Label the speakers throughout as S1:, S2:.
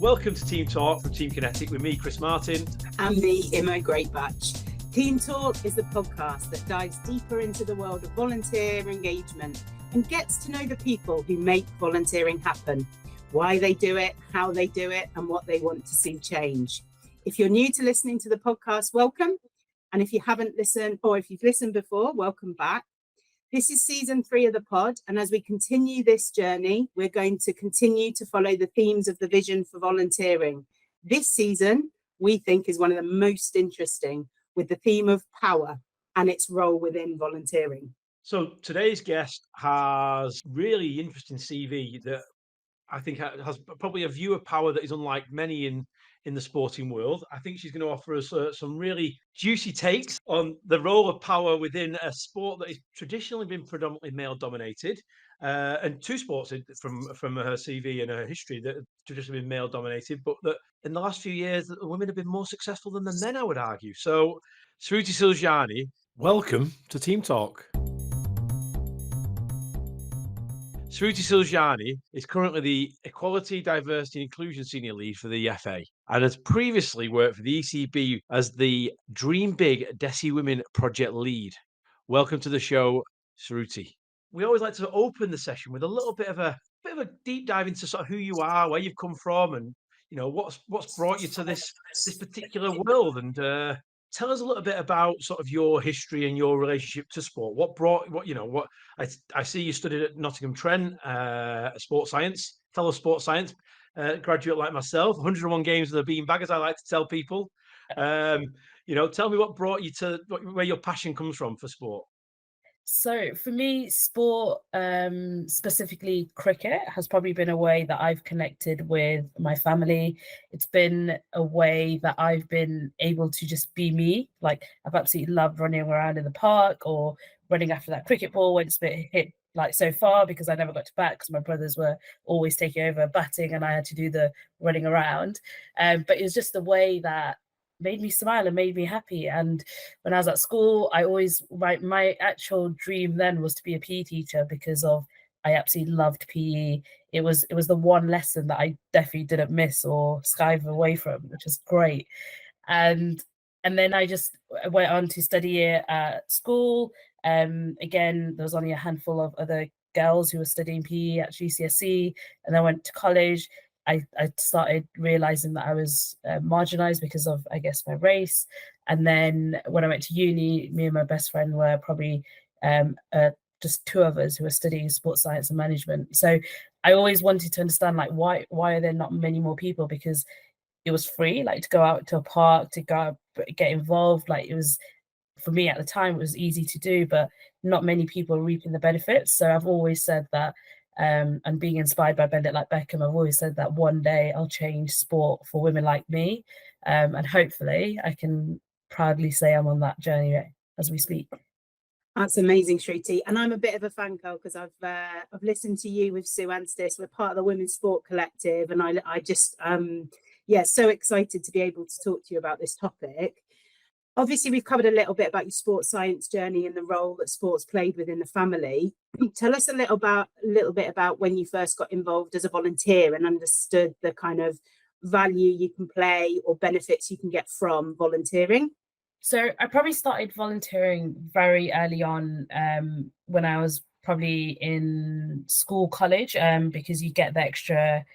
S1: Welcome to TeamTalk from TeamKinetic with me, Chris Martin.
S2: And me, Imo Greatbatch. TeamTalk is the podcast that dives deeper into the world of volunteer engagement and gets to know the people who make volunteering happen, why they do it, how they do it, and what they want to see change. If you're new to listening to the podcast, welcome. And if you haven't listened, or if you've listened before, welcome back. This is season 3 of the pod, and as we continue this journey, we're going to continue to follow the themes of the vision for volunteering. This season, we think, is one of the most interesting, with the theme of power and its role within volunteering.
S1: So today's guest has really interesting CV that I think has probably a view of power that is unlike many in the sporting world. I think she's going to offer us some really juicy takes on the role of power within a sport that has traditionally been predominantly male dominated, and two sports from her CV and her history that have traditionally been male dominated, but that in the last few years the women have been more successful than the men, I would argue. So Shruti Saujani, welcome to TeamTalk. Shruti Saujani is currently the Equality, Diversity and Inclusion Senior Lead for the FA and has previously worked for the ECB as the Dream Big Desi Women Project Lead. Welcome to the show, Shruti. We always like to open the session with a little bit of a deep dive into sort of who you are, where you've come from, and you know what's brought you to this particular world. And tell us a little bit about sort of your history and your relationship to sport. I see you studied at Nottingham Trent, sports science, fellow sports science graduate like myself, 101 games with a beanbag, as I like to tell people. Tell me what brought you to where your passion comes from for sport.
S3: So for me, sport, specifically cricket, has probably been a way that I've connected with my family. It's been a way that I've been able to just be me. Like, I've absolutely loved running around in the park or running after that cricket ball when it's been hit like so far, because I never got to bat because my brothers were always taking over batting and I had to do the running around. But it was just the way that made me smile and made me happy. And when I was at school, I always my actual dream then was to be a PE teacher, because I absolutely loved PE. It was the one lesson that I definitely didn't miss or skive away from, which is great. And then I just went on to study it at school. Again, there was only a handful of other girls who were studying PE at GCSE, and I went to college. I started realizing that I was marginalized because of, I guess, my race. And then when I went to uni, me and my best friend were probably just two of us who were studying sports science and management. So I always wanted to understand, like, why are there not many more people? Because it was free, like, to go out to a park, to go out, get involved. Like, it was, for me at the time, it was easy to do, but not many people are reaping the benefits. So I've always said that, and being inspired by Bend It Like Beckham, I've always said that one day I'll change sport for women like me, and hopefully I can proudly say I'm on that journey as we speak.
S2: That's amazing, Shruti. And I'm a bit of a fan girl because I've listened to you with Sue Anstis. We're part of the Women's Sport Collective, and I just so excited to be able to talk to you about this topic. Obviously, we've covered a little bit about your sports science journey and the role that sports played within the family. Tell us a little bit about when you first got involved as a volunteer and understood the kind of value you can play or benefits you can get from volunteering.
S3: So I probably started volunteering very early on, when I was probably in school, college, because you get the extra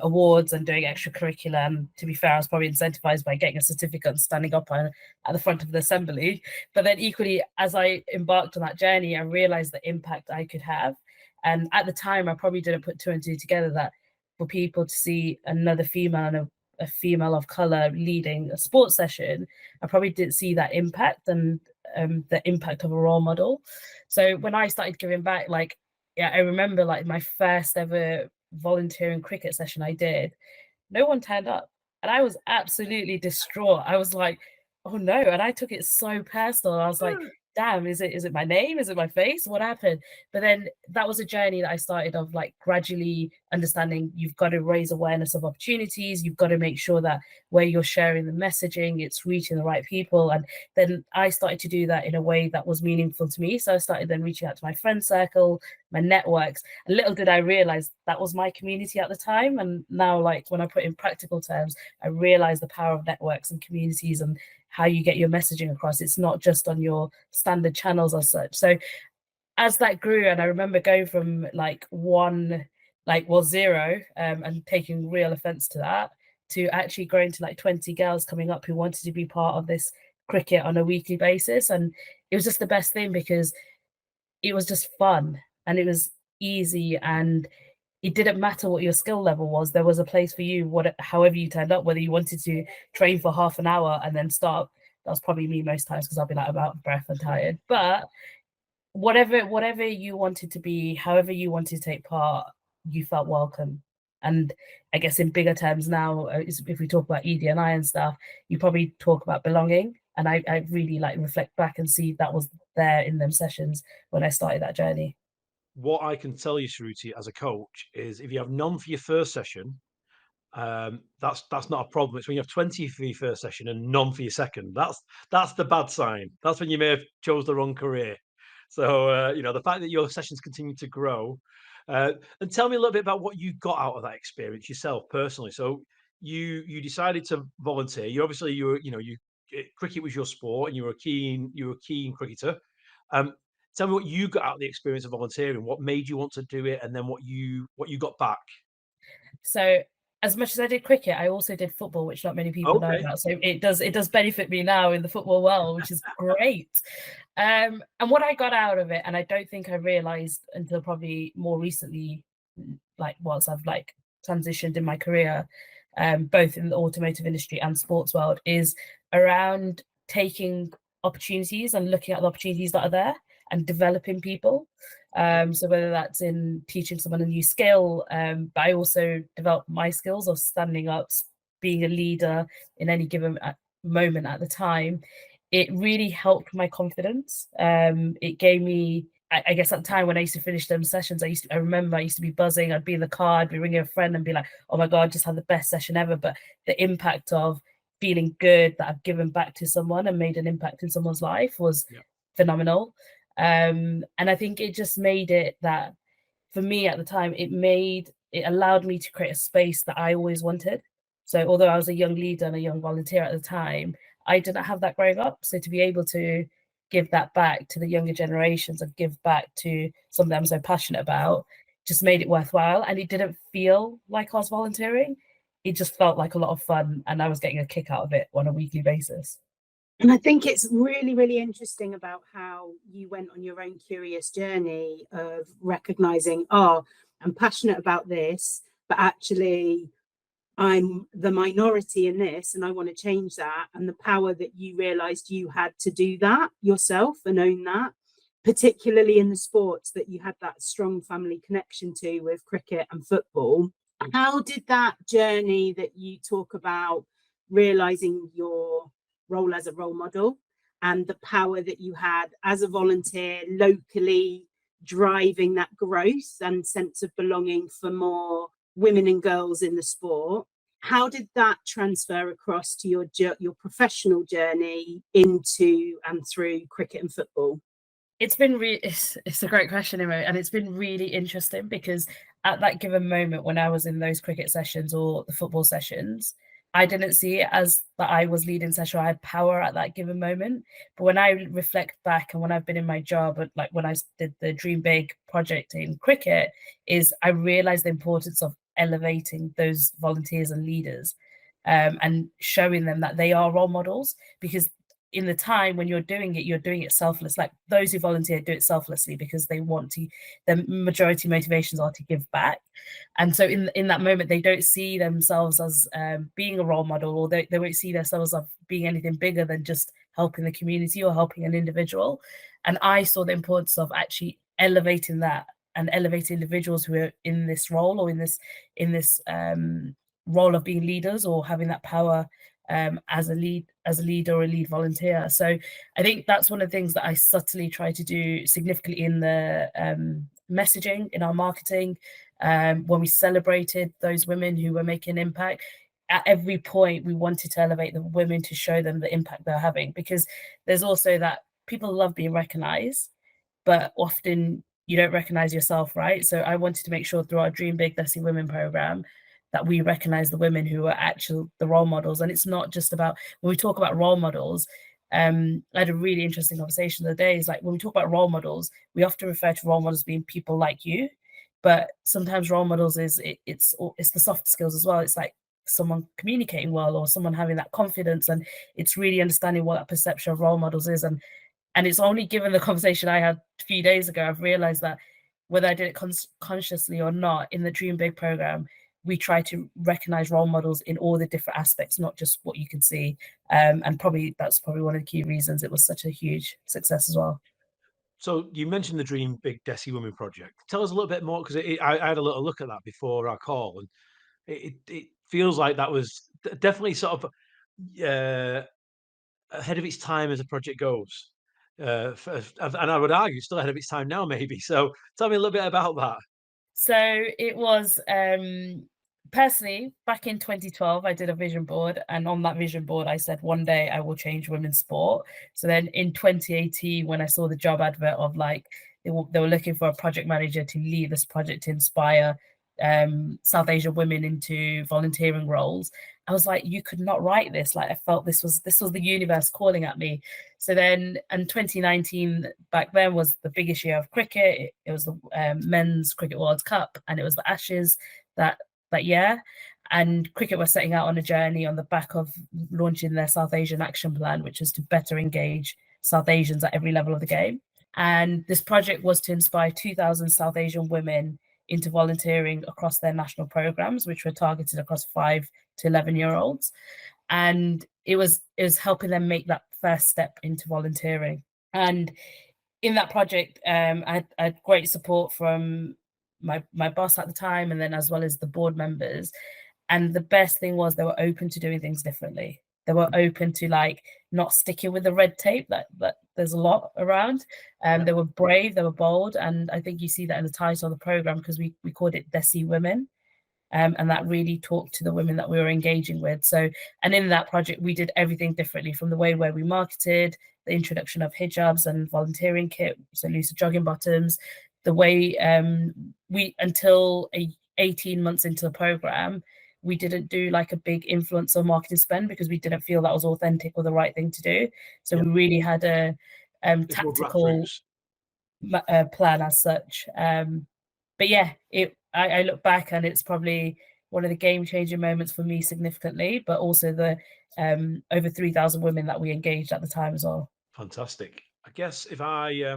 S3: awards and doing extracurricular. And to be fair, I was probably incentivized by getting a certificate and standing up at the front of the assembly. But then equally, as I embarked on that journey, I realized the impact I could have. And at the time, I probably didn't put two and two together, that for people to see another female and a female of color leading a sports session, I probably didn't see that impact and the impact of a role model. So when I started giving back, I remember my first ever volunteering cricket session I did, no one turned up, and I was absolutely distraught. I was like, oh no, and I took it so personal. I was like, damn, is it my name? Is it my face? What happened? But then that was a journey that I started of like gradually understanding you've got to raise awareness of opportunities. You've got to make sure that where you're sharing the messaging, it's reaching the right people. And then I started to do that in a way that was meaningful to me. So I started then reaching out to my friend circle, my networks. And little did I realize that was my community at the time. And now, like, when I put in practical terms, I realize the power of networks and communities and how you get your messaging across. It's not just on your standard channels as such. So as that grew, and I remember going from like zero, and taking real offense to that, to actually growing to like 20 girls coming up who wanted to be part of this cricket on a weekly basis. And it was just the best thing because it was just fun and it was easy, and it didn't matter what your skill level was. There was a place for you, however you turned up, whether you wanted to train for half an hour and then stop. That was probably me most times because I'll be like, I'm out of breath and tired. But whatever you wanted to be, however you wanted to take part, you felt welcome. And I guess in bigger terms now, if we talk about ED&I and stuff, you probably talk about belonging. And I really like reflect back and see that was there in them sessions when I started that journey.
S1: What I can tell you, Shruti, as a coach, is if you have none for your first session, that's not a problem. It's when you have 20 for your first session and none for your second. That's the bad sign. That's when you may have chose the wrong career. So the fact that your sessions continue to grow, and tell me a little bit about what you got out of that experience yourself personally. So you decided to volunteer. Cricket was your sport, and you were a keen cricketer. Um, Tell me what you got out of the experience of volunteering. What made you want to do it, and then what you got back.
S3: So as much as I did cricket, I also did football, which not many people know
S1: Okay.
S3: about. So it does benefit me now in the football world, which is great. And what I got out of it, and I don't think I realized until probably more recently, like once I've like transitioned in my career, both in the automotive industry and sports world, is around taking opportunities and looking at the opportunities that are there and developing people. So whether that's in teaching someone a new skill, but I also developed my skills of standing up, being a leader in any given moment at the time. It really helped my confidence. It gave me, I guess at the time when I used to finish them sessions, I remember I used to be buzzing. I'd be in the car, I'd be ringing a friend and be like, oh my God, I just had the best session ever. But the impact of feeling good that I've given back to someone and made an impact in someone's life was phenomenal. And I think it just made it that for me at the time, it allowed me to create a space that I always wanted. So although I was a young leader and a young volunteer at the time, I didn't have that growing up. So to be able to give that back to the younger generations and give back to something I'm so passionate about just made it worthwhile. And it didn't feel like I was volunteering. It just felt like a lot of fun, and I was getting a kick out of it on a weekly basis.
S2: And I think it's really, really interesting about how you went on your own curious journey of recognizing, oh, I'm passionate about this, but actually I'm the minority in this and I want to change that. And the power that you realized you had to do that yourself and own that, particularly in the sports that you had that strong family connection to with cricket and football. How did that journey that you talk about, realizing your role as a role model and the power that you had as a volunteer locally, driving that growth and sense of belonging for more women and girls in the sport, how did that transfer across to your professional journey into and through cricket and football?
S3: It's been it's a great question, Imo, and it's been really interesting because at that given moment when I was in those cricket sessions or the football sessions, I didn't see it as that I was leading session. I had power at that given moment. But when I reflect back and when I've been in my job, like when I did the Dream Big project in cricket, is I realized the importance of elevating those volunteers and leaders, and showing them that they are role models. Because in the time when you're doing it selfless. Like those who volunteer do it selflessly because they want to, the majority motivations are to give back. And so in that moment, they don't see themselves as being a role model, or they won't see themselves as being anything bigger than just helping the community or helping an individual. And I saw the importance of actually elevating that and elevating individuals who are in this role or in this role of being leaders or having that power as a lead or a lead volunteer. So I think that's one of the things that I subtly try to do significantly in the messaging, in our marketing. When we celebrated those women who were making an impact, at every point we wanted to elevate the women to show them the impact they're having, because there's also that people love being recognized, but often you don't recognize yourself, right? So I wanted to make sure through our Dream Big Desi Women program that we recognize the women who are actually the role models. And it's not just about, when we talk about role models, I had a really interesting conversation the other day. Is like, when we talk about role models, we often refer to role models being people like you, but sometimes role models it's the soft skills as well. It's like someone communicating well, or someone having that confidence, and it's really understanding what that perception of role models is. And it's only given the conversation I had a few days ago, I've realized that whether I did it consciously or not, in the Dream Big program, we try to recognize role models in all the different aspects, not just what you can see. And that's probably one of the key reasons it was such a huge success as well.
S1: So you mentioned the Dream Big Desi Women project. Tell us a little bit more, because I had a little look at that before our call, and it feels like that was definitely sort of ahead of its time as a project goes. And I would argue still ahead of its time now, maybe. So tell me a little bit about that.
S3: So it was personally back in 2012, I did a vision board, and on that vision board, I said one day I will change women's sport. So then in 2018, when I saw the job advert of like they were looking for a project manager to lead this project to inspire South Asian women into volunteering roles, I was like, you could not write this. Like, I felt this was the universe calling at me. So then, and 2019 back then was the biggest year of cricket. It was the Men's Cricket World Cup, and it was the Ashes that year. And cricket was setting out on a journey on the back of launching their South Asian Action Plan, which is to better engage South Asians at every level of the game. And this project was to inspire 2,000 South Asian women into volunteering across their national programs, which were targeted across 5 to 11-year-olds. And it was helping them make that first step into volunteering. And in that project, I had great support from my boss at the time, and then as well as the board members. And the best thing was they were open to doing things differently. They were open to like not sticking with the red tape that there's a lot around. They were brave, they were bold, and I think you see that in the title of the program, because we called it Desi Women. And that really talked to the women that we were engaging with. So, and in that project, we did everything differently, from the way where we marketed, the introduction of hijabs and volunteering kit, so loose jogging bottoms, the way we, until 18 months into the program, we didn't do like a big influencer marketing spend, because we didn't feel that was authentic or the right thing to do. So we really had a tactical plan as such. But yeah, I look back and it's probably one of the game-changing moments for me significantly, but also the over 3,000 women that we engaged at the time as well.
S1: Fantastic. I guess if I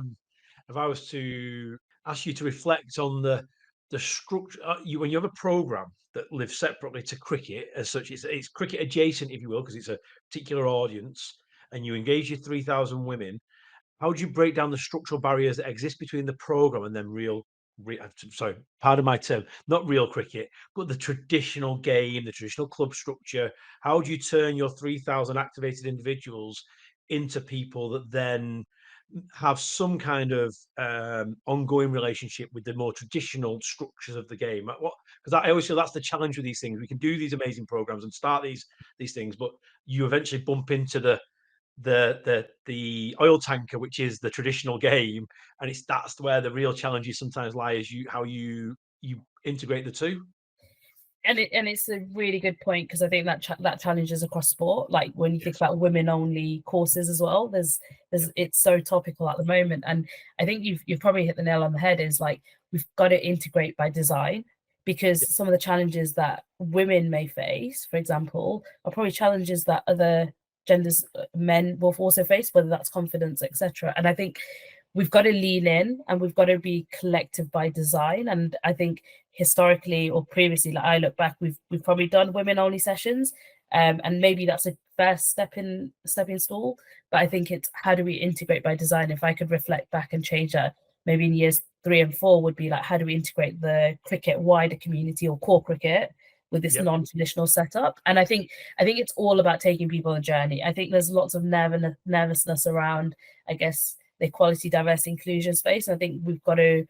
S1: was to ask you to reflect on the structure, when you have a program that lives separately to cricket as such, it's cricket adjacent, if you will, because it's a particular audience, and you engage your 3,000 women. How would you break down the structural barriers that exist between the program and then sorry, pardon my term, not real cricket, but the traditional game, the traditional club structure? How would you turn your 3,000 activated individuals into people that then have some kind of ongoing relationship with the more traditional structures of the game? Because I always feel that's the challenge with these things. We can do these amazing programs and start these things, but you eventually bump into the oil tanker, which is the traditional game, and that's where the real challenges sometimes lie, is how you integrate the two.
S3: And it's a really good point, because I think that challenges across sport. Like when you think about women only courses as well, there's it's so topical at the moment. And I think you've probably hit the nail on the head, is like we've got to integrate by design, because some of the challenges that women may face, for example, are probably challenges that other genders, men, will also face, whether that's confidence, etc. And I think we've got to lean in, and we've got to be collective by design. And I think historically or previously, like I look back, we've probably done women only sessions, and maybe that's a first stepping stool. But I think it's how do we integrate by design? If I could reflect back and change that, maybe in years 3 and 4 would be like, how do we integrate the cricket wider community or core cricket with this non-traditional setup. And I think it's all about taking people on a journey. I think there's lots of nervousness around, I guess, the equality, diversity, inclusion space. And I think we've got to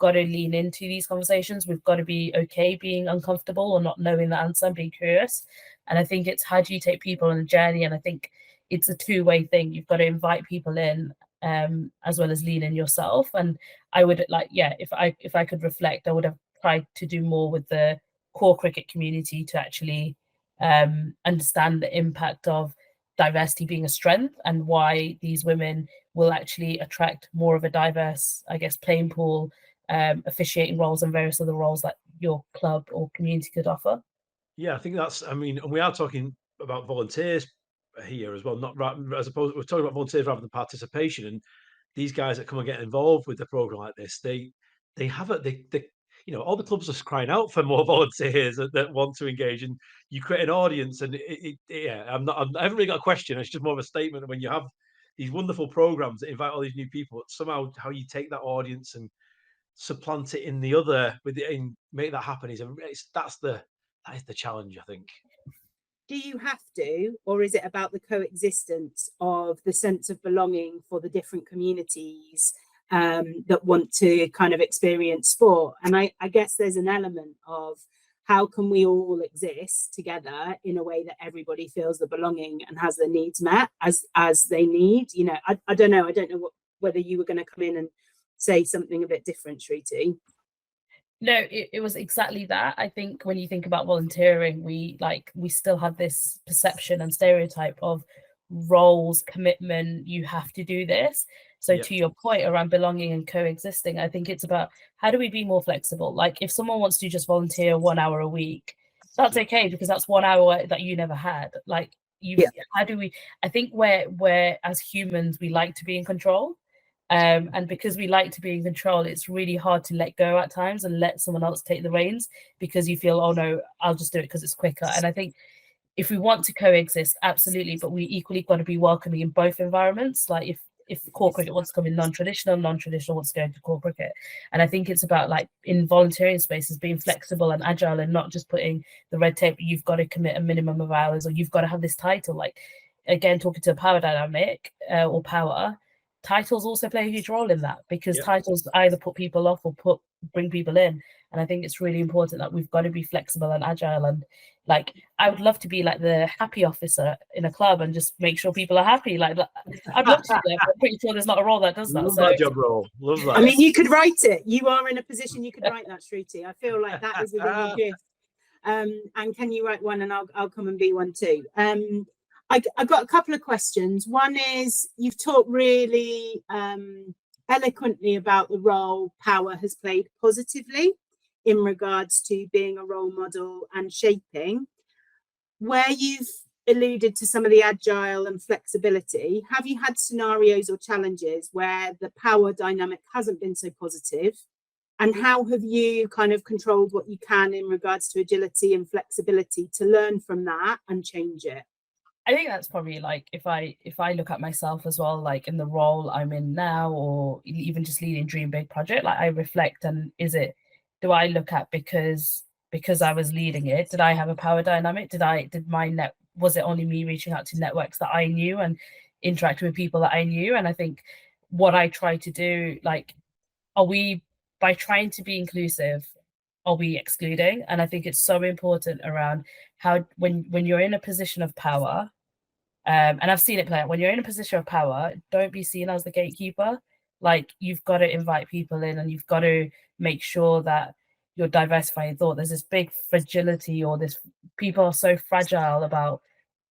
S3: lean into these conversations. We've got to be okay being uncomfortable or not knowing the answer and being curious. And I think it's how do you take people on a journey? And I think it's a two-way thing. You've got to invite people in as well as lean in yourself. And I would if I could reflect, I would have tried to do more with the core cricket community to actually understand the impact of diversity being a strength and why these women will actually attract more of a diverse, I guess, playing pool, officiating roles and various other roles that your club or community could offer.
S1: Yeah, I think that's, I mean, and we are talking about volunteers here as well, not as opposed, we're talking about volunteers rather than participation. And these guys that come and get involved with the program like this, they have all the clubs are crying out for more volunteers that want to engage, and you create an audience. And I haven't really got a question. It's just more of a statement. When you have these wonderful programs that invite all these new people, somehow how you take that audience and supplant it in the other and make that happen that is the challenge, I think.
S2: Do you have to, or is it about the coexistence of the sense of belonging for the different communities that want to kind of experience sport? And I guess there's an element of how can we all exist together in a way that everybody feels the belonging and has their needs met as they need. I don't know whether you were going to come in and say something a bit different, Shruti.
S3: No, it was exactly that. I think when you think about volunteering, we still have this perception and stereotype of roles, commitment, you have to do this. So to your point around belonging and coexisting, I think it's about how do we be more flexible? Like if someone wants to just volunteer 1 hour a week, that's okay, because that's 1 hour that you never had. Like how do we, I think where as humans, we like to be in control. And because we like to be in control, it's really hard to let go at times and let someone else take the reins, because you feel, oh no, I'll just do it because it's quicker. And I think if we want to coexist, absolutely, but we equally got to be welcoming in both environments. Like if core cricket wants to come in non-traditional wants to go into core cricket. And I think it's about, like, in volunteering spaces, being flexible and agile and not just putting the red tape, you've got to commit a minimum of hours or you've got to have this title. Like, again, talking to a power dynamic or power, titles also play a huge role in that, because titles either put people off or bring people in. And I think it's really important that we've got to be flexible and agile. And like, I would love to be like the happy officer in a club and just make sure people are happy. Like, I'd love to do that, but I'm pretty sure there's not a role that does that.
S1: Love that job role. Love that.
S2: I mean, you could write it. You are in a position you could write that, Shruti. I feel like that is within your gift. And can you write one, and I'll come and be one too. I've got a couple of questions. One is, you've talked really eloquently about the role power has played positively in regards to being a role model and shaping. Where you've alluded to some of the agile and flexibility, have you had scenarios or challenges where the power dynamic hasn't been so positive? And how have you kind of controlled what you can in regards to agility and flexibility to learn from that and change it?
S3: I think that's probably, like, if I look at myself as well, like in the role I'm in now, or even just leading Dream Big project, like I reflect, and do I look at because I was leading it, did I have a power dynamic? Was it only me reaching out to networks that I knew and interacting with people that I knew? And I think what I try to do, like, by trying to be inclusive, are we excluding? And I think it's so important around how when you're in a position of power, and I've seen it play out, when you're in a position of power, don't be seen as the gatekeeper. Like, you've got to invite people in, and you've got to make sure that you're diversifying thought. There's this big fragility, or this, people are so fragile about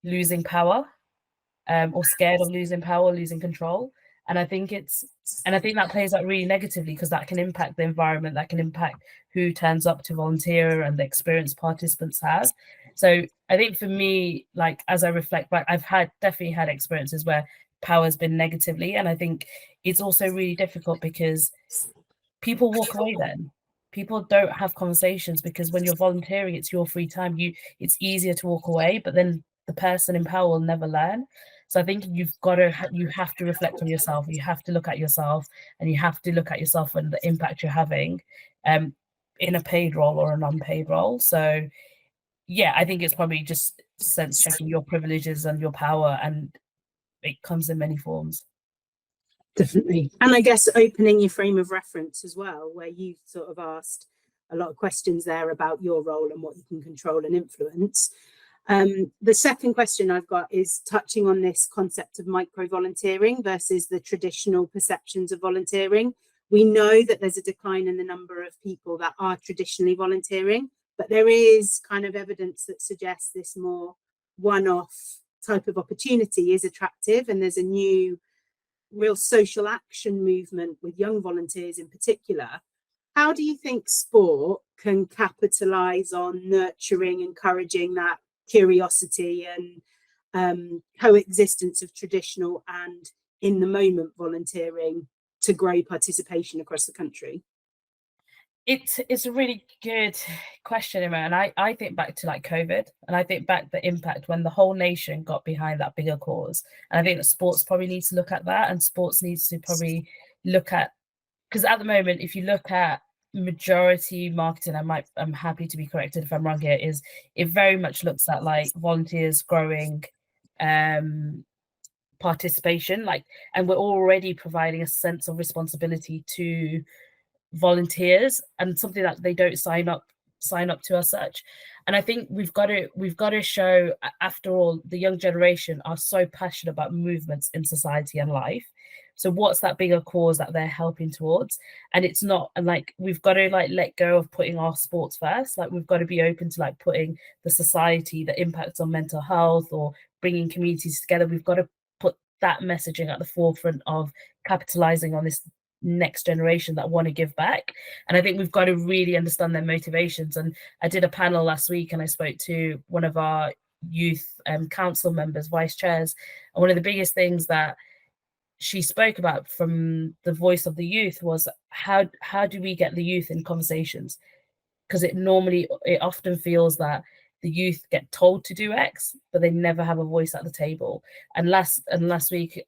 S3: losing power, or scared of losing power, losing control. And I think that plays out really negatively, because that can impact the environment, that can impact who turns up to volunteer and the experience participants have. So I think for me, like, as I reflect back, I've definitely had experiences where power has been negatively. And I think it's also really difficult because people walk away then. People don't have conversations, because when you're volunteering, it's your free time. It's easier to walk away, but then the person in power will never learn. So I think you have to reflect on yourself. You have to look at yourself, and you have to look at yourself and the impact you're having in a paid role or a non-paid role. So yeah, I think it's probably just sense checking your privileges and your power, and it comes in many forms.
S2: Definitely. And I guess opening your frame of reference as well, where you sort of asked a lot of questions there about your role and what you can control and influence. The second question I've got is touching on this concept of micro-volunteering versus the traditional perceptions of volunteering. We know that there's a decline in the number of people that are traditionally volunteering, but there is kind of evidence that suggests this more one-off type of opportunity is attractive, and there's a new real social action movement with young volunteers in particular. How do you think sport can capitalize on nurturing, encouraging that curiosity and coexistence of traditional and in the moment volunteering to grow participation across the country?
S3: It's a really good question, Emma. And I think back to like COVID, and I think back the impact when the whole nation got behind that bigger cause. And I think that sports probably needs to look at that, and sports needs to probably look at, because at the moment, if you look at majority marketing, I'm happy to be corrected if I'm wrong here, is it very much looks at like volunteers growing participation, like, and we're already providing a sense of responsibility to volunteers and something that they don't sign up to as such. And I think we've got to show, after all, the young generation are so passionate about movements in society and life. So what's that bigger cause that they're helping towards? And it's not, and like, we've got to like let go of putting our sports first. Like, we've got to be open to like putting the society, the impacts on mental health or bringing communities together. We've got to put that messaging at the forefront of capitalizing on this next generation that want to give back. And I think we've got to really understand their motivations. And I did a panel last week, and I spoke to one of our youth council members, vice chairs, and one of the biggest things that she spoke about from the voice of the youth was how do we get the youth in conversations? Because it often feels that the youth get told to do X, but they never have a voice at the table. And last week,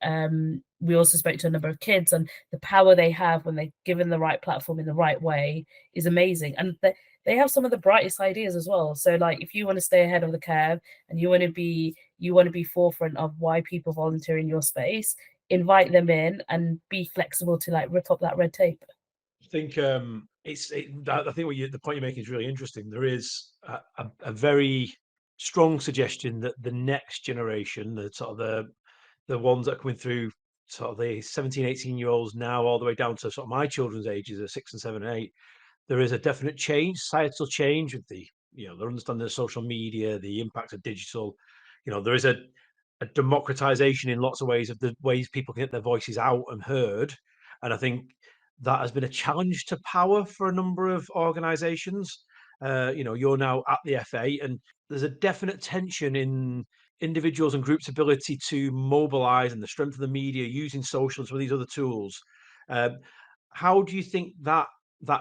S3: we also spoke to a number of kids, and the power they have when they're given the right platform in the right way is amazing. And they have some of the brightest ideas as well. So like, if you want to stay ahead of the curve and you want to be forefront of why people volunteer in your space, invite them in and be flexible to like rip up that red tape.
S1: I think I think the point you're making is really interesting. There is a very strong suggestion that the next generation, the sort of the ones that are coming through, sort of the 17, 18-year-olds now, all the way down to sort of my children's ages of 6 and 7 and 8, there is a definite change, societal change with the, their understanding of social media, the impact of digital. There is a democratization in lots of ways of the ways people can get their voices out and heard. And I think that has been a challenge to power for a number of organizations. You're now at the FA, and there's a definite tension in individuals and groups' ability to mobilize, and the strength of the media using social and some of these other tools. How do you think that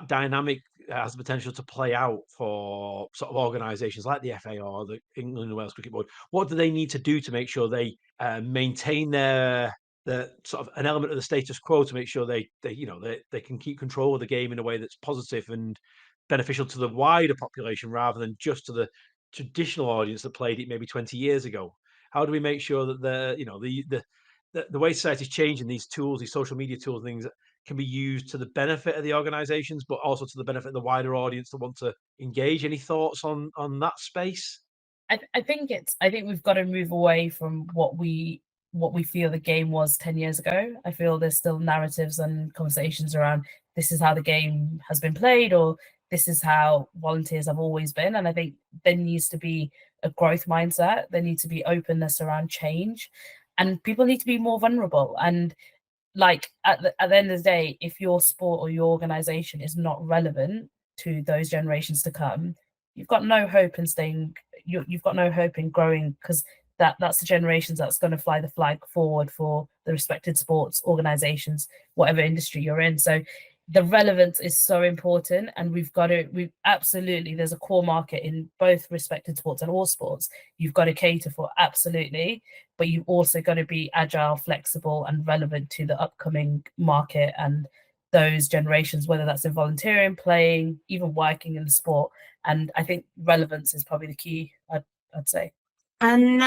S1: dynamic has the potential to play out for sort of organisations like the FA or the England and Wales Cricket Board? What do they need to do to make sure they maintain the sort of an element of the status quo, to make sure they can keep control of the game in a way that's positive and beneficial to the wider population rather than just to the traditional audience that played it maybe 20 years ago? How do we make sure that the way society is changing, these tools, these social media tools, things can be used to the benefit of the organizations, but also to the benefit of the wider audience that want to engage? Any thoughts on that space?
S3: I think we've got to move away from what we feel the game was 10 years ago. I feel there's still narratives and conversations around this is how the game has been played, or this is how volunteers have always been. And I think there needs to be a growth mindset. There needs to be openness around change, and people need to be more vulnerable. And like at the end of the day, if your sport or your organization is not relevant to those generations to come, you've got no hope in staying. You've got no hope in growing, because that's the generations that's going to fly the flag forward for the respected sports organizations, whatever industry you're in. So the relevance is so important, and we absolutely, there's a core market in both respected sports and all sports you've got to cater for, absolutely, but you've also got to be agile, flexible and relevant to the upcoming market and those generations, whether that's in volunteering, playing, even working in the sport. And I think relevance is probably the key, I'd say.
S2: And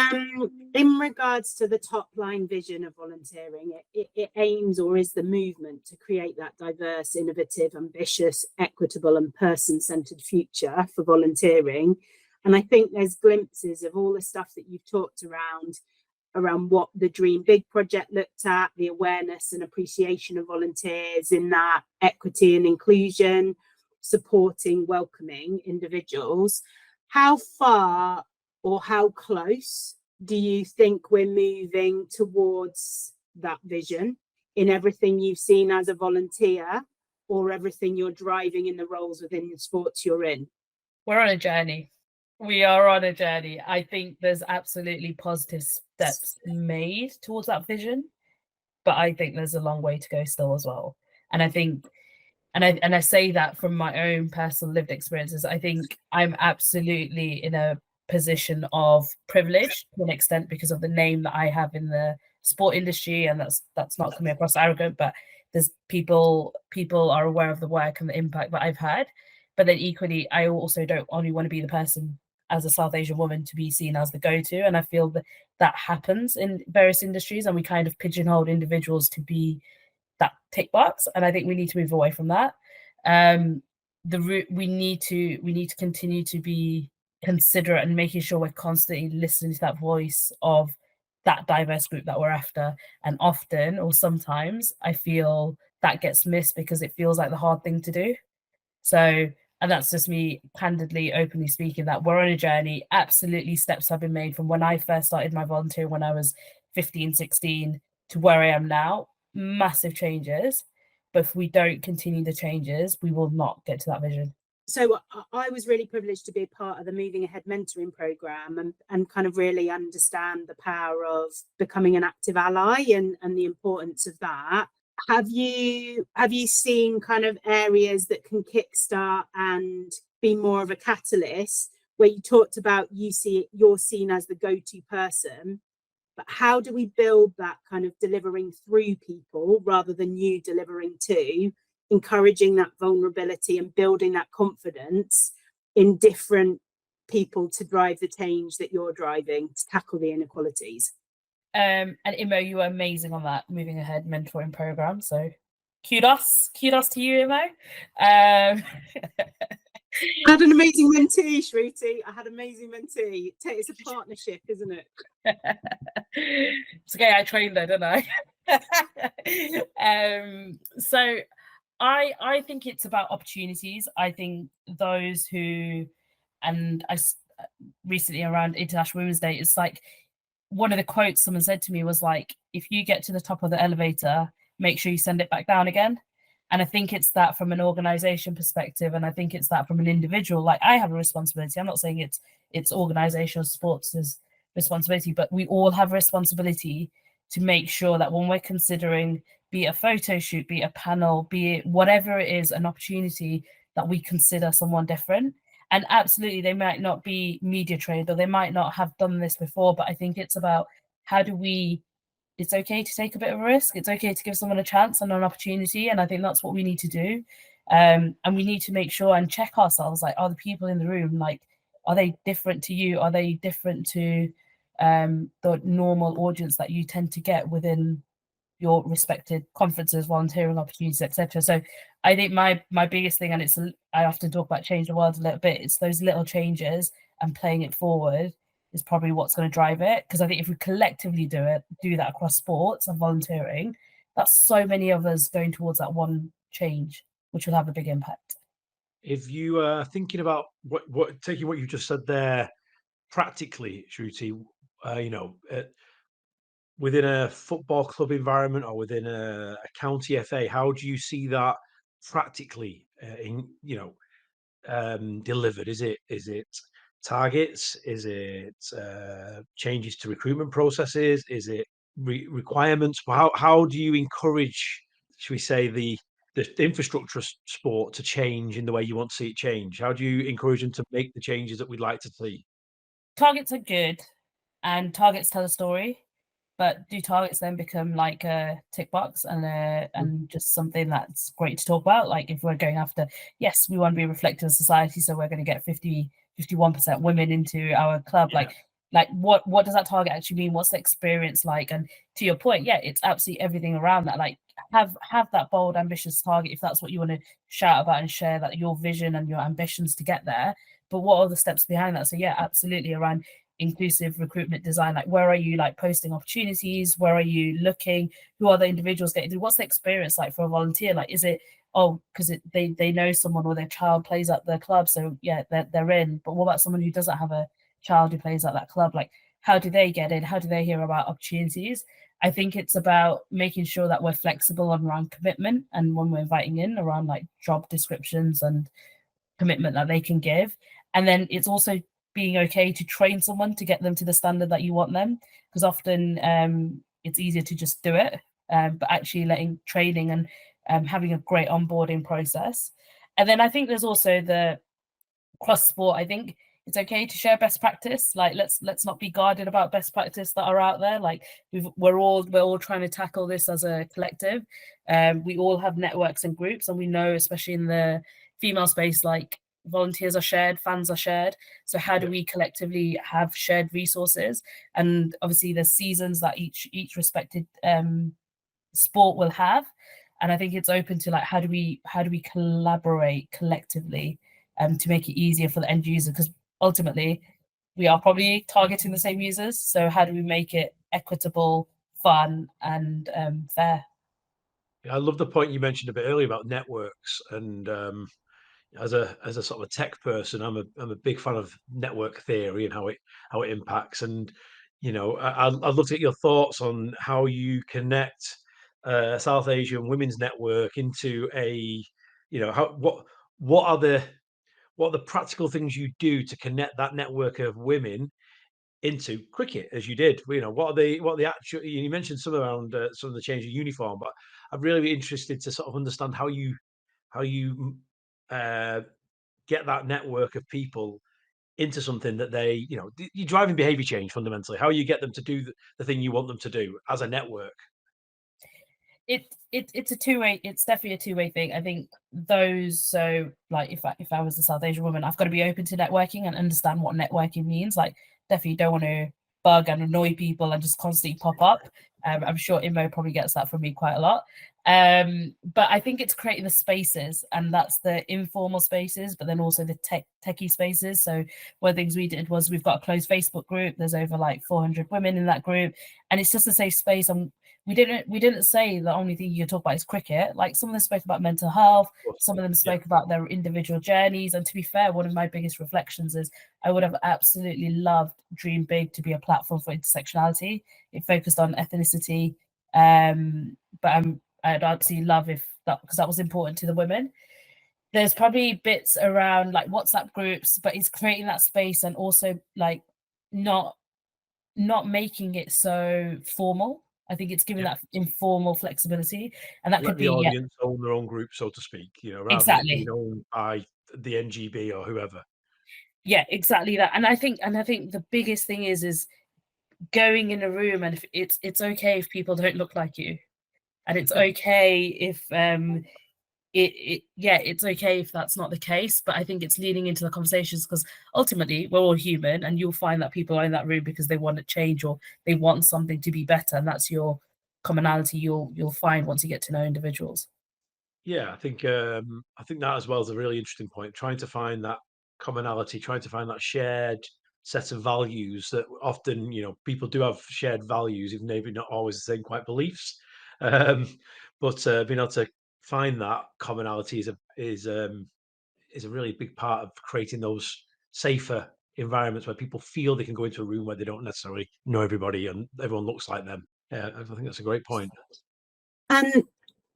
S2: in regards to the top line vision of volunteering, it aims, or is the movement to create that diverse, innovative, ambitious, equitable and person-centered future for volunteering. And I think there's glimpses of all the stuff that you've talked around what the Dream Big project looked at, the awareness and appreciation of volunteers in that equity and inclusion, supporting, welcoming individuals. How far or how close do you think we're moving towards that vision in everything you've seen as a volunteer or everything you're driving in the roles within the sports you're in?
S3: We're on a journey. We are on a journey. I think there's absolutely positive steps made towards that vision, but I think there's a long way to go still as well. And I think, and I say that from my own personal lived experiences, I think I'm absolutely in a position of privilege to an extent because of the name that I have in the sport industry, and that's not coming across arrogant, but there's people are aware of the work and the impact that I've had. But then equally, I also don't only want to be the person as a South Asian woman to be seen as the go-to, and I feel that happens in various industries, and we kind of pigeonhole individuals to be that tick box, and I think we need to move away from that. We need to continue to be considerate and making sure we're constantly listening to that voice of that diverse group that we're after. And often, or sometimes, I feel that gets missed because it feels like the hard thing to do. So, and that's just me candidly, openly speaking, that we're on a journey. Absolutely, steps have been made from when I first started my volunteer when I was 15, 16 to where I am now. Massive changes. But if we don't continue the changes, we will not get to that vision.
S2: So I was really privileged to be a part of the Moving Ahead mentoring program and kind of really understand the power of becoming an active ally and the importance of that. Have you seen kind of areas that can kickstart and be more of a catalyst, where you talked about you're seen as the go-to person, but how do we build that kind of delivering through people rather than you delivering to, encouraging that vulnerability and building that confidence in different people to drive the change that you're driving to tackle the inequalities?
S3: And Imo, you were amazing on that Moving Ahead mentoring program. So kudos to you, Imo.
S2: I had an amazing mentee, Shruti. I had an amazing mentee. It's a partnership, isn't it?
S3: It's okay, I trained her, didn't I? So I think it's about opportunities. I think those who, and I recently around International Women's Day, it's like one of the quotes someone said to me was like, if you get to the top of the elevator, make sure you send it back down again. And I think it's that from an organization perspective, and I think it's that from an individual. Like, I have a responsibility. I'm not saying it's organizational sports' responsibility, but we all have a responsibility to make sure that when we're considering, be it a photo shoot, be it a panel, be it whatever it is, an opportunity, that we consider someone different. And absolutely, they might not be media trained or they might not have done this before, but I think it's about how do we, it's okay to take a bit of a risk. It's okay to give someone a chance and an opportunity. And I think that's what we need to do. And we need to make sure and check ourselves, like, are the people in the room, like, are they different to you? Are they different to the normal audience that you tend to get within your respected conferences, volunteering opportunities, etc. So I think my biggest thing, and I often talk about change the world a little bit, it's those little changes and playing it forward is probably what's going to drive it. Because I think if we collectively do that across sports and volunteering, that's so many of us going towards that one change, which will have a big impact.
S1: If you are thinking about taking what you just said there practically, Shruti, within a football club environment or within a county FA, how do you see that practically delivered? Is it targets? Is it changes to recruitment processes? Is it requirements? How do you encourage, should we say, the infrastructure of sport to change in the way you want to see it change? How do you encourage them to make the changes that we'd like to see?
S3: Targets are good, and targets tell a story. but do targets then become like a tick box and just something that's great to talk about? Like if we're going after, yes, we want to be reflective of society, so we're going to get 51% women into our club.
S1: Yeah.
S3: Like what does that target actually mean? What's the experience like? And to your point, yeah, it's absolutely everything around that. Like have that bold, ambitious target if that's what you want to shout about and share, that your vision and your ambitions to get there. But what are the steps behind that? So yeah, absolutely around inclusive recruitment design. Like where are you like posting opportunities? Where are you looking? Who are the individuals getting? What's the experience like for a volunteer? Like is it because they know someone or their child plays at the club, so yeah, they're in. But what about someone who doesn't have a child who plays at that club? Like how do they get in? How do they hear about opportunities? I think it's about making sure that we're flexible around commitment, and when we're inviting in around like job descriptions and commitment that they can give. And then it's also being okay to train someone to get them to the standard that you want them, because often it's easier to just do it, but actually letting training and having a great onboarding process. And then I think there's also the cross sport. I think it's okay to share best practice. Like let's not be guarded about best practice that are out there. Like we're all trying to tackle this as a collective. We all have networks and groups, and we know, especially in the female space, like volunteers are shared, fans are shared. So how do we collectively have shared resources? And obviously there's seasons that each respected sport will have. And I think it's open to like how do we collaborate collectively to make it easier for the end user, because ultimately we are probably targeting the same users. So how do we make it equitable, fun, and fair?
S1: I love the point you mentioned a bit earlier about networks, and as a sort of a tech person, I'm a big fan of network theory and how it impacts. And I'd love to get your thoughts on how you connect South Asian women's network into what are the practical things you do to connect that network of women into cricket, as you did. What are the actual? You mentioned some around some of the change of uniform, but I'm really interested to sort of understand how you uh, get that network of people into something that you're driving behavior change fundamentally. How you get them to do the thing you want them to do as a network.
S3: It's a two-way, it's definitely a two-way thing. I think so like if I was a South Asian woman, I've got to be open to networking and understand what networking means. Like definitely don't want to bug and annoy people and just constantly pop up. I'm sure Imo probably gets that from me quite a lot. But I think it's creating the spaces, and that's the informal spaces, but then also the techie spaces. So one of the things we did was we've got a closed Facebook group. There's over like 400 women in that group, and it's just a safe space. And we didn't say the only thing you can talk about is cricket. Like some of them spoke about mental health, some of them spoke about their individual journeys. And to be fair, one of my biggest reflections is I would have absolutely loved Dream Big to be a platform for intersectionality. It focused on ethnicity, but I'd absolutely love if that, because that was important to the women. There's probably bits around like WhatsApp groups, but it's creating that space and also like not making it so formal. I think it's giving that informal flexibility, and that
S1: Let
S3: could
S1: the
S3: be
S1: audience own their own group, so to speak, rather than it being
S3: exactly,
S1: owned by the NGB or whoever.
S3: yeah, exactly that. And I think the biggest thing is going in a room, and if it's okay if people don't look like you, and it's okay if it's okay if that's not the case. But I think it's leaning into the conversations, because ultimately we're all human, and you'll find that people are in that room because they want to change or they want something to be better, and that's your commonality you'll find once you get to know individuals.
S1: Yeah, I think that as well is a really interesting point. Trying to find that commonality, trying to find that shared set of values that often, people do have shared values, even maybe not always the same quite beliefs. Um, but being able to find that commonality is a really big part of creating those safer environments where people feel they can go into a room where they don't necessarily know everybody and everyone looks like them. Yeah, I think that's a great point.
S2: And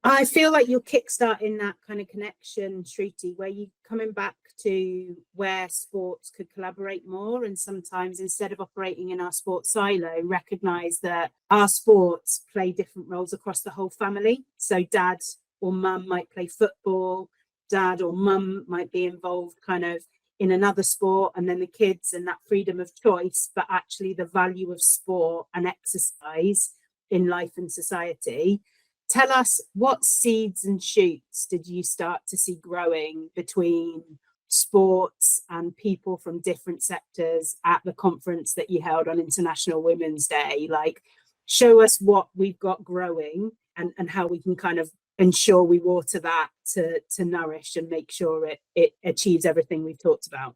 S2: I feel like you're kickstarting that kind of connection, Shruti, where you're coming back to where sports could collaborate more, and sometimes instead of operating in our sports silo, recognise that our sports play different roles across the whole family. So dad or mum might play football, dad or mum might be involved kind of in another sport, and then the kids and that freedom of choice, but actually the value of sport and exercise in life and society. Tell us, what seeds and shoots did you start to see growing between sports and people from different sectors at the conference that you held on International Women's Day? Like, show us what we've got growing and how we can kind of ensure we water that to nourish and make sure it achieves everything we've talked about.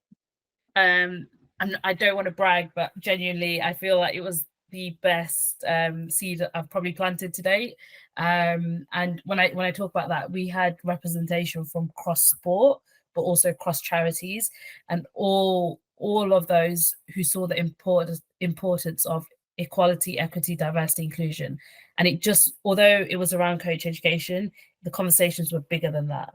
S3: And I don't want to brag, but genuinely, I feel like it was the best seed I've probably planted to date. And when I talk about that, we had representation from cross sport, but also cross charities, and all of those who saw the importance of equality, equity, diversity, inclusion. And it just, although it was around coach education, the conversations were bigger than that.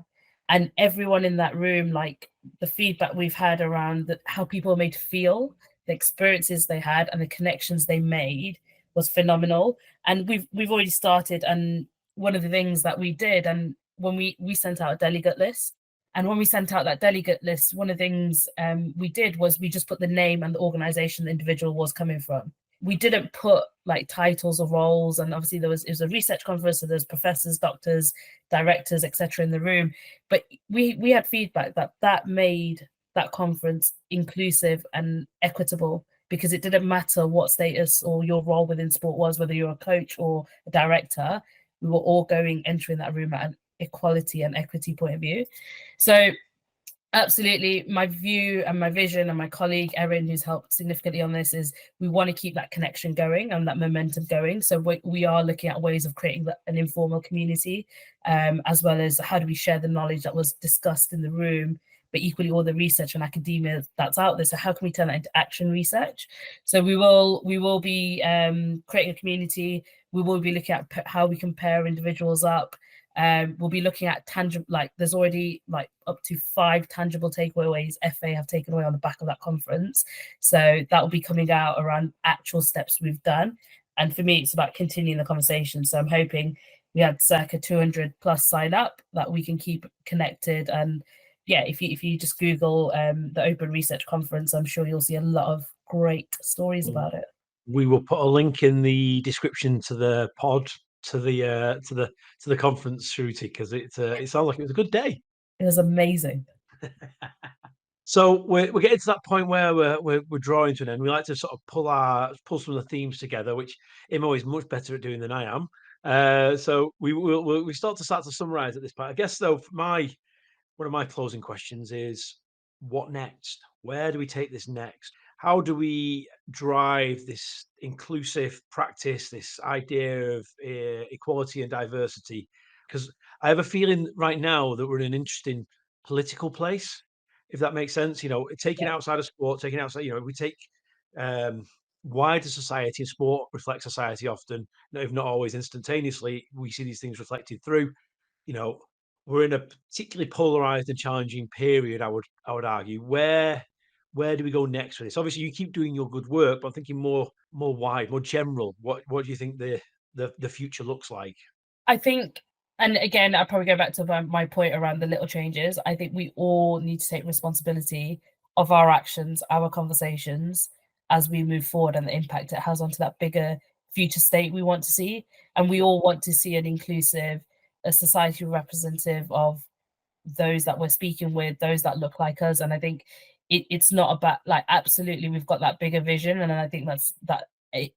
S3: And everyone in that room, like the feedback we've had around how people were made to feel, the experiences they had and the connections they made was phenomenal. And we've already started. And one of the things that we did, and when we sent out a delegate list, and when we sent out that delegate list, one of the things we did was we just put the name and the organization the individual was coming from. We didn't put like titles or roles, and obviously it was a research conference, so there's professors, doctors, directors, etc. in the room. But we had feedback that made that conference inclusive and equitable, because it didn't matter what status or your role within sport was, whether you're a coach or a director. We were all entering that room at an equality and equity point of view. So absolutely, my view and my vision, and my colleague Erin, who's helped significantly on this, is we want to keep that connection going and that momentum going. So we are looking at ways of creating an informal community, as well as how do we share the knowledge that was discussed in the room, but equally all the research and academia that's out there. So how can we turn that into action research? So we will be creating a community. We will be looking at how we can pair individuals up. We'll be looking at tangible, like there's already like up to 5 tangible takeaways FA have taken away on the back of that conference. So that will be coming out around actual steps we've done. And for me, it's about continuing the conversation. So I'm hoping we had circa 200 plus sign up that we can keep connected. And yeah, if you just Google the Open Research Conference, I'm sure you'll see a lot of great stories about it.
S1: We will put a link in the description to the pod, to the conference, Shruti, because it sounds like it was a good day.
S3: It was amazing.
S1: So we're getting to that point where we're drawing to an end. We like to sort of pull some of the themes together, which Imo is much better at doing than I am. So we start to summarize at this point. I guess though, one of my closing questions is, what next? Where do we take this next? How do we drive this inclusive practice, this idea of equality and diversity? Because I have a feeling right now that we're in an interesting political place, if that makes sense. Taking outside of sport, taking outside, we take wider society, and sport reflects society often, if not always instantaneously. We see these things reflected through. We're in a particularly polarized and challenging period, I would argue. Where do we go next with this? Obviously, you keep doing your good work, but I'm thinking more wide, more general. What do you think the future looks like?
S3: I think, and again, I'll probably go back to my point around the little changes. I think we all need to take responsibility of our actions, our conversations, as we move forward, and the impact it has onto that bigger future state we want to see. And we all want to see an inclusive, a society representative of those that we're speaking with, those that look like us. And I think it's not about, like, absolutely, we've got that bigger vision, and I think that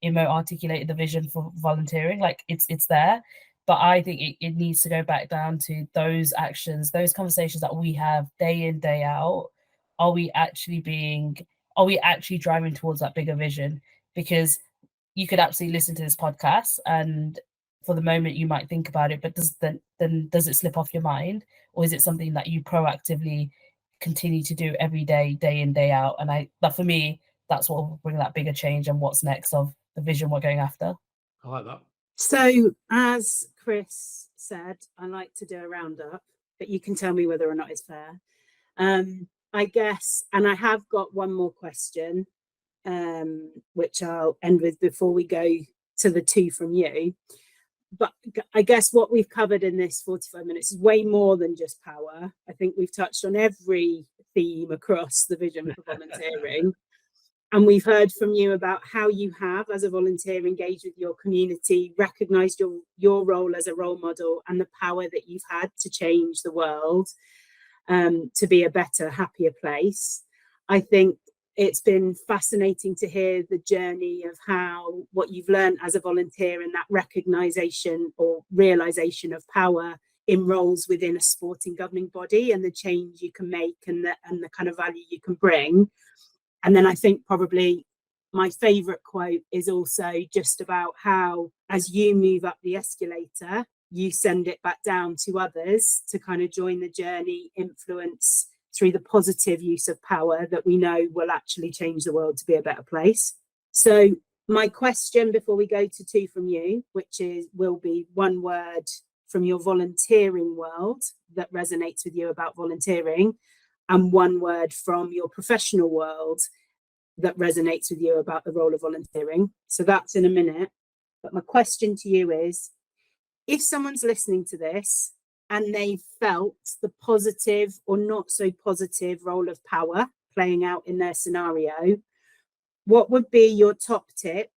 S3: Imo articulated the vision for volunteering. Like, it's there, but I think it needs to go back down to those actions, those conversations that we have day in, day out. Are we actually driving towards that bigger vision? Because you could absolutely listen to this podcast, and for the moment you might think about it, but does it slip off your mind? Or is it something that you proactively continue to do every day, day in, day out? And that for me, that's what will bring that bigger change, and what's next of the vision we're going after.
S1: I like that.
S2: So, as Chris said, I like to do a roundup, but you can tell me whether or not it's fair. I guess, and I have got one more question, which I'll end with before we go to the 2 from you. But I guess what we've covered in this 45 minutes is way more than just power. I think we've touched on every theme across the vision for volunteering. And we've heard from you about how you have, as a volunteer, engaged with your community, recognised your role as a role model and the power that you've had to change the world to be a better, happier place. I think it's been fascinating to hear the journey of how what you've learned as a volunteer and that recognition or realisation of power in roles within a sporting governing body and the change you can make and the kind of value you can bring. And then I think probably my favourite quote is also just about how, as you move up the escalator, you send it back down to others to kind of join the journey, influence through the positive use of power that we know will actually change the world to be a better place. So my question before we go to two from you, which will be one word from your volunteering world that resonates with you about volunteering, and one word from your professional world that resonates with you about the role of volunteering. So that's in a minute. But my question to you is, if someone's listening to this and they felt the positive or not so positive role of power playing out in their scenario, what would be your top tip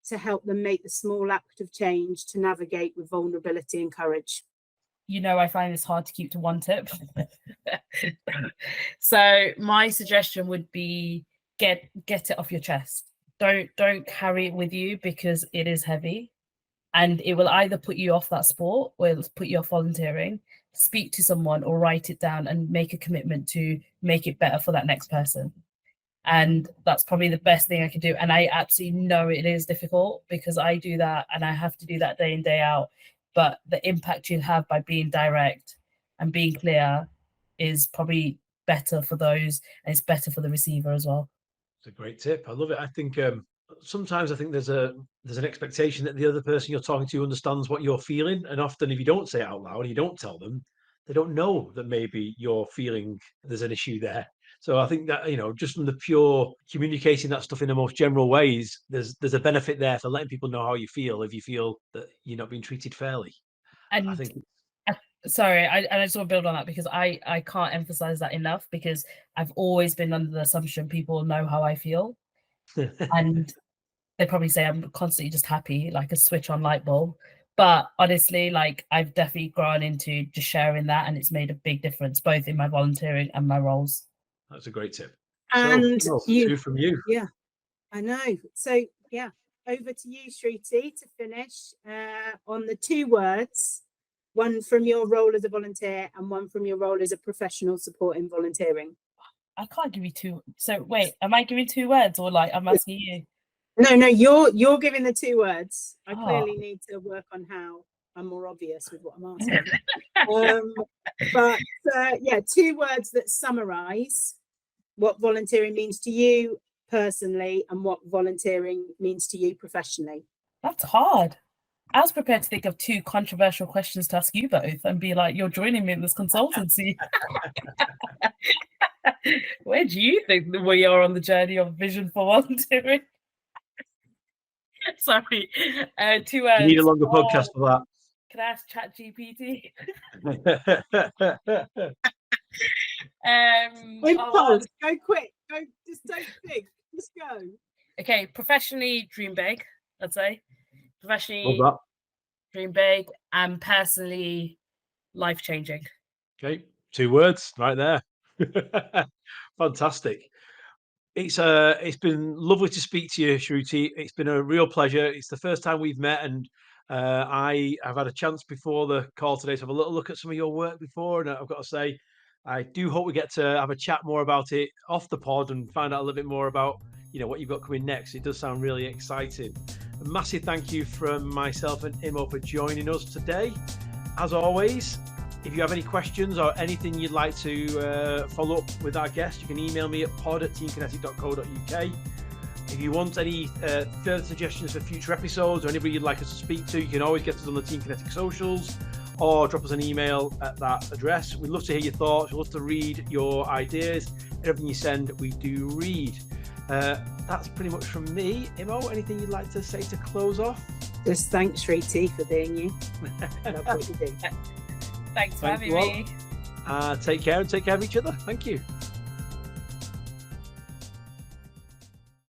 S2: to help them make the small act of change to navigate with vulnerability and courage?
S3: I find this hard to keep to one tip. So my suggestion would be get it off your chest. Don't carry it with you, because it is heavy and it will either put you off that sport or it'll put you off volunteering. Speak to someone or write it down and make a commitment to make it better for that next person. And that's probably the best thing I can do. And I absolutely know it is difficult, because I do that and I have to do that day in, day out. But the impact you'll have by being direct and being clear is probably better for those, and it's better for the receiver as well.
S1: It's a great tip. I love it. I think sometimes I think there's an expectation that the other person you're talking to understands what you're feeling, and often if you don't say it out loud, you don't tell them, they don't know that maybe you're feeling there's an issue there. So I think that, just from the pure communicating that stuff in the most general ways, there's a benefit there for letting people know how you feel if you feel that you're not being treated fairly.
S3: And
S1: I think.
S3: Sorry, I just want to build on that, because I can't emphasize that enough, because I've always been under the assumption people know how I feel. And they probably say I'm constantly just happy, like a switch on light bulb. But honestly, like, I've definitely grown into just sharing that, and it's made a big difference both in my volunteering and my roles.
S1: That's a great tip.
S2: And
S1: so, two from you.
S2: Yeah, I know. So yeah, over to you, Shruti, to finish on the two words, one from your role as a volunteer and one from your role as a professional supporting volunteering.
S3: I can't give you two. So wait, am I giving 2 words, or like I'm asking you?
S2: No, you're giving the 2 words. I clearly need to work on how I'm more obvious with what I'm asking. But 2 words that summarize what volunteering means to you personally and what volunteering means to you professionally.
S3: That's hard. I was prepared to think of 2 controversial questions to ask you both and be like, you're joining me in this consultancy. Where do you think that we are on the journey of vision for volunteering? Sorry, 2 words.
S1: You need a longer podcast for that.
S3: Can I ask ChatGPT?
S2: Go quick. Go. Just don't think. Just go.
S3: Okay, professionally, dream big. Let's say professionally, dream big, and personally, life changing.
S1: Okay, 2 words right there. Fantastic. It's been lovely to speak to you, Shruti. It's been a real pleasure. It's the first time we've met, and I have had a chance before the call today to have a little look at some of your work before, and I've got to say, I do hope we get to have a chat more about it off the pod and find out a little bit more about what you've got coming next. It does sound really exciting. A massive thank you from myself and Imo for joining us today. As always, if you have any questions or anything you'd like to follow up with our guest, you can email me at pod@teamkinetic.co.uk. If you want any further suggestions for future episodes or anybody you'd like us to speak to, you can always get us on the TeamKinetic socials or drop us an email at that address. We'd love to hear your thoughts. We'd love to read your ideas. Everything you send, we do read. That's pretty much from me. Imo, anything you'd like to say to close off?
S2: Just thanks, Shruti, for being you. Love what you do.
S3: Thanks for having me.
S1: Take care and take care of each other. Thank you.